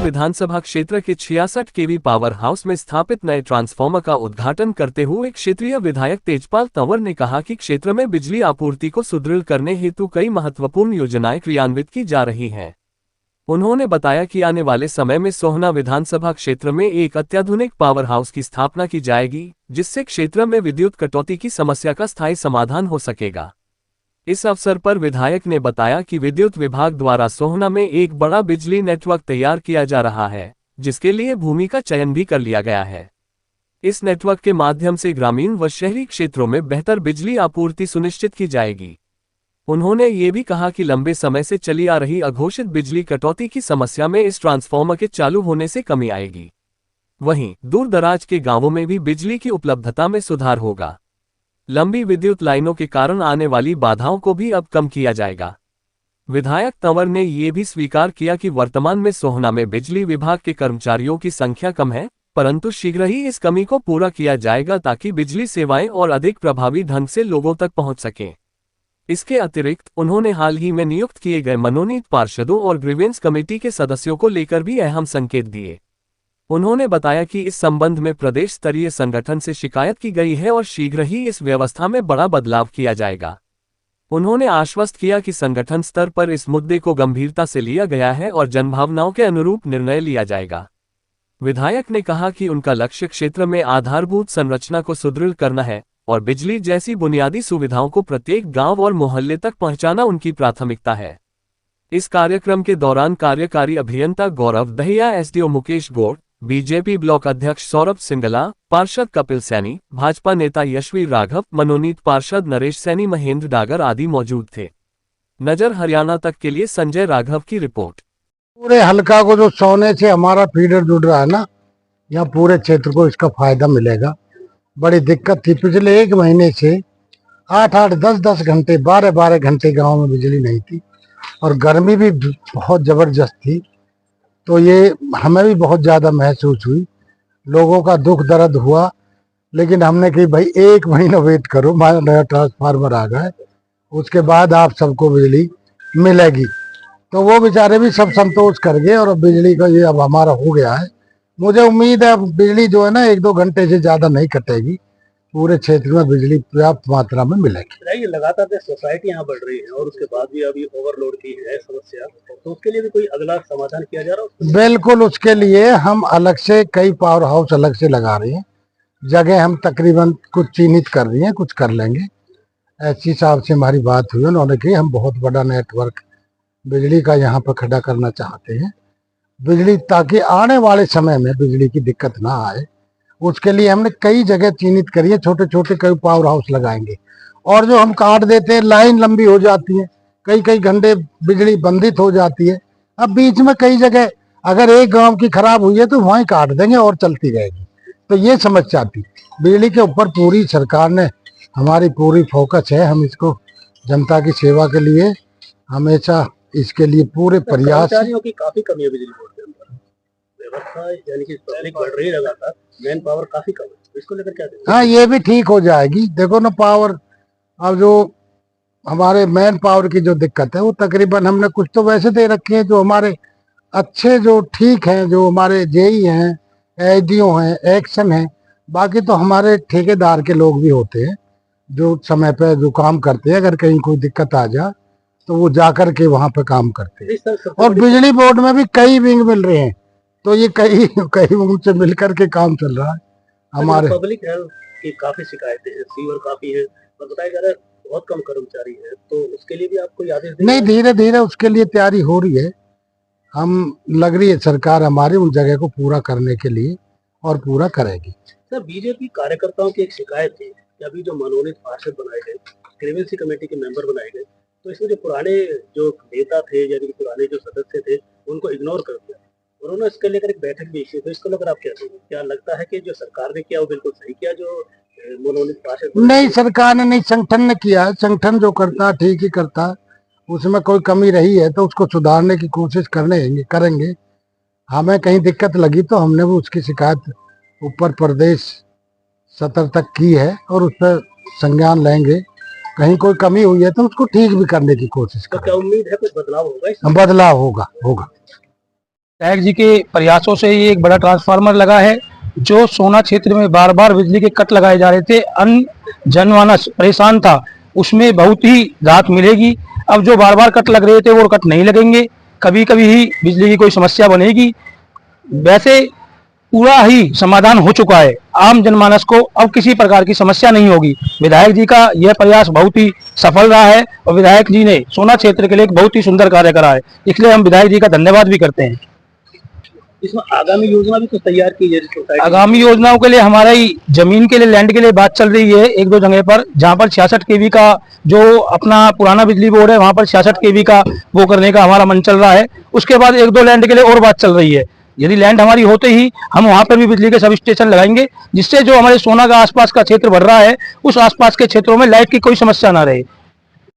विधानसभा क्षेत्र के 66 केवी power house में स्थापित नए ट्रांसफार्मर का उद्घाटन करते हुए क्षेत्रीय विधायक तेजपाल तंवर ने कहा कि क्षेत्र में बिजली आपूर्ति को सुदृढ़ करने हेतु कई महत्वपूर्ण योजनाएं क्रियान्वित की जा रही हैं। उन्होंने बताया कि आने वाले समय में सोहना विधानसभा क्षेत्र में एक अत्याधुनिक पावर हाउस की स्थापना की जाएगी, जिससे क्षेत्र में विद्युत कटौती की समस्या का स्थायी समाधान हो सकेगा। इस अवसर पर विधायक ने बताया कि विद्युत विभाग द्वारा सोहना में एक बड़ा बिजली नेटवर्क तैयार किया जा रहा है, जिसके लिए भूमि का चयन भी कर लिया गया है। इस नेटवर्क के माध्यम से ग्रामीण व शहरी क्षेत्रों में बेहतर बिजली आपूर्ति सुनिश्चित की जाएगी। उन्होंने ये भी कहा कि लंबे समय से चली आ रही अघोषित बिजली कटौती की समस्या में इस ट्रांसफार्मर के चालू होने से कमी आएगी। वहीं दूर दराज के गांवों में भी बिजली की उपलब्धता में सुधार होगा। लंबी विद्युत लाइनों के कारण आने वाली बाधाओं को भी अब कम किया जाएगा। विधायक तंवर ने ये भी स्वीकार किया कि वर्तमान में सोहना में बिजली विभाग के कर्मचारियों की संख्या कम है, परंतु शीघ्र ही इस कमी को पूरा किया जाएगा ताकि बिजली सेवाएं और अधिक प्रभावी ढंग से लोगों तक पहुंच सकें। इसके अतिरिक्त उन्होंने हाल ही में नियुक्त किए गए मनोनीत पार्षदों और ग्रीवेंस कमेटी के सदस्यों को लेकर भी अहम संकेत दिए। उन्होंने बताया कि इस संबंध में प्रदेश स्तरीय संगठन से शिकायत की गई है और शीघ्र ही इस व्यवस्था में बड़ा बदलाव किया जाएगा। उन्होंने आश्वस्त किया कि संगठन स्तर पर इस मुद्दे को गंभीरता से लिया गया है और जनभावनाओं के अनुरूप निर्णय लिया जाएगा। विधायक ने कहा कि उनका लक्ष्य क्षेत्र में आधारभूत संरचना को सुदृढ़ करना है और बिजली जैसी बुनियादी सुविधाओं को प्रत्येक गांव और मोहल्ले तक पहुंचाना उनकी प्राथमिकता है। इस कार्यक्रम के दौरान कार्यकारी अभियंता Gaurav Dahiya, SDO Mukesh Gaur, BJP block अध्यक्ष सौरभ सिंगला, पार्षद कपिल सैनी, भाजपा नेता यशवीर राघव, मनोनीत पार्षद नरेश सैनी, महेंद्र डागर आदि मौजूद थे। नजर हरियाणा तक के लिए संजय राघव की रिपोर्ट। पूरे हल्का को जो सोने से हमारा फीडर जुड़ रहा है ना, यहाँ पूरे क्षेत्र को इसका फायदा मिलेगा। बड़ी दिक्कत थी पिछले 1 महीने से 8-8, 10-10 घंटे, 12-12 घंटे गांव में बिजली नहीं थी और गर्मी भी बहुत जबरदस्त थी। तो ये हमें भी बहुत ज़्यादा महसूस हुई, लोगों का दुख दर्द हुआ। लेकिन हमने कही भाई 1 महीना वेट करो, हमारा नया ट्रांसफार्मर आ गया है, उसके बाद आप सबको बिजली मिलेगी। तो वो बेचारे भी सब संतोष कर गए और अब बिजली का ये अब हमारा हो गया है। मुझे उम्मीद है अब बिजली जो है ना 1-2 घंटे से ज़्यादा नहीं कटेगी, पूरे क्षेत्र में बिजली पर्याप्त मात्रा में मिलेगी। लगातार सोसाइटी यहाँ बढ़ रही है और उसके बाद भी अभी ओवरलोड की है समस्या, तो उसके लिए भी कोई अगला समाधान किया जा रहा है? बिल्कुल, उसके लिए हम अलग से कई पावर हाउस अलग से लगा रहे हैं। जगह हम तकरीबन कुछ चिन्हित कर रही हैं, कुछ कर लेंगे। ऐसी साहब से हमारी बात हुई, उन्होंने कही हम बहुत बड़ा नेटवर्क बिजली का यहाँ पर खड़ा करना चाहते हैं, बिजली ताकि आने वाले समय में बिजली की दिक्कत ना आए। उसके लिए हमने कई जगह चिन्हित करी है, छोटे छोटे कई पावर हाउस लगाएंगे। और जो हम काट देते हैं, लाइन लंबी हो जाती है, कई कई घंटे बिजली बंधित हो जाती है। अब बीच में कई जगह अगर एक गांव की खराब हुई है तो वहीं काट देंगे और चलती रहेगी। तो ये समस्या थी। बिजली के ऊपर पूरी सरकार ने हमारी पूरी फोकस है। हम इसको जनता की सेवा के लिए हमेशा इसके लिए पूरे प्रयास। कर्मचारियों की काफी कमी है बिजली बोर्ड के अंदर, व्यवस्था यानी कि पब्लिक बढ़ रही है लगातार, मैन पावर काफी कम है, इसको लेकर क्या देखें? हाँ, ये भी ठीक हो जाएगी। देखो ना, पावर अब जो हमारे मैन पावर की जो दिक्कत है वो तकरीबन हमने कुछ तो वैसे दे रखे हैं जो हमारे अच्छे, जो ठीक हैं, जो हमारे जेई हैं, एसडीओ हैं, एक्शन हैं। बाकी तो हमारे ठेकेदार के लोग भी होते हैं जो समय पे जो काम करते हैं। अगर कहीं कोई दिक्कत आ जाए तो वो जाकर के वहां पे काम करते हैं। और बिजली बोर्ड में भी कई विंग मिल रहे हैं, तो ये कई कई विंग से मिलकर के काम चल रहा है हमारे। पब्लिक हेल्थ की काफी शिकायतें हैं, सीवर काफी है और बताया जा रहा है बहुत कम कर्मचारी है, तो उसके लिए भी आपको आदेश नहीं, धीरे धीरे उसके लिए तैयारी हो रही है। हम लग रही है सरकार हमारी उन जगह को पूरा करने के लिए और पूरा करेगी। सर, बीजेपी कार्यकर्ताओं की एक शिकायत थी कि अभी जो मनोनीत पार्षद बनाए गए, ग्रीवेंसी कमेटी के मेंबर बनाए गए, तो इसमें जो पुराने जो नेता थे यानी कि पुराने जो सदस्य थे उनको इग्नोर कर दिया। उन्होंने इसके लेकर एक बैठक भी की, तो इसको लेकर आप क्या कहेंगे? क्या लगता है कि जो सरकार ने किया वो बिल्कुल सही किया, जो मनोनीत पार्षद? नहीं, सरकार ने नहीं, संगठन ने किया है। संगठन जो करता ठीक ही करता। उसमें कोई कमी रही है तो उसको सुधारने की कोशिश करेंगे। हमें कहीं दिक्कत लगी तो हमने भी उसकी शिकायत ऊपर प्रदेश सतर तक की है और उस पर संज्ञान लेंगे। कहीं कोई कमी हुई है तो उसको ठीक भी करने की कोशिश करेंगे। तो क्या उम्मीद है कुछ बदलाव होगा? बदलाव होगा। विधायक जी के प्रयासों से ये एक बड़ा ट्रांसफार्मर लगा है। जो सोना क्षेत्र में बार बार बिजली के कट लगाए जा रहे थे, अन्य जनमानस परेशान था, उसमें बहुत ही राहत मिलेगी। अब जो बार बार कट लग रहे थे वो कट नहीं लगेंगे, कभी कभी ही बिजली की कोई समस्या बनेगी। वैसे पूरा ही समाधान हो चुका है, आम जनमानस को अब किसी प्रकार की समस्या नहीं होगी। विधायक जी का यह प्रयास बहुत ही सफल रहा है और विधायक जी ने सोना क्षेत्र के लिए एक बहुत ही सुंदर कार्य करा है, इसलिए हम विधायक जी का धन्यवाद भी करते हैं। इसमें आगामी योजना भी कुछ तैयार की है सोसाइटी? आगामी योजनाओं के लिए हमारी जमीन के लिए, लैंड के लिए बात चल रही है एक दो जगह पर, जहां पर 66 केवी का जो अपना पुराना बिजली बोर्ड है वहां पर 66 केवी का वो करने का हमारा मन चल रहा है। उसके बाद एक दो लैंड के लिए और बात चल रही है। यदि लैंड हमारी होते ही हम वहां पर भी बिजली के सब स्टेशन लगाएंगे, जिससे जो हमारे सोना का आसपास का क्षेत्र बढ़ रहा है उस आसपास के क्षेत्रों में लाइट की कोई समस्या ना रहे।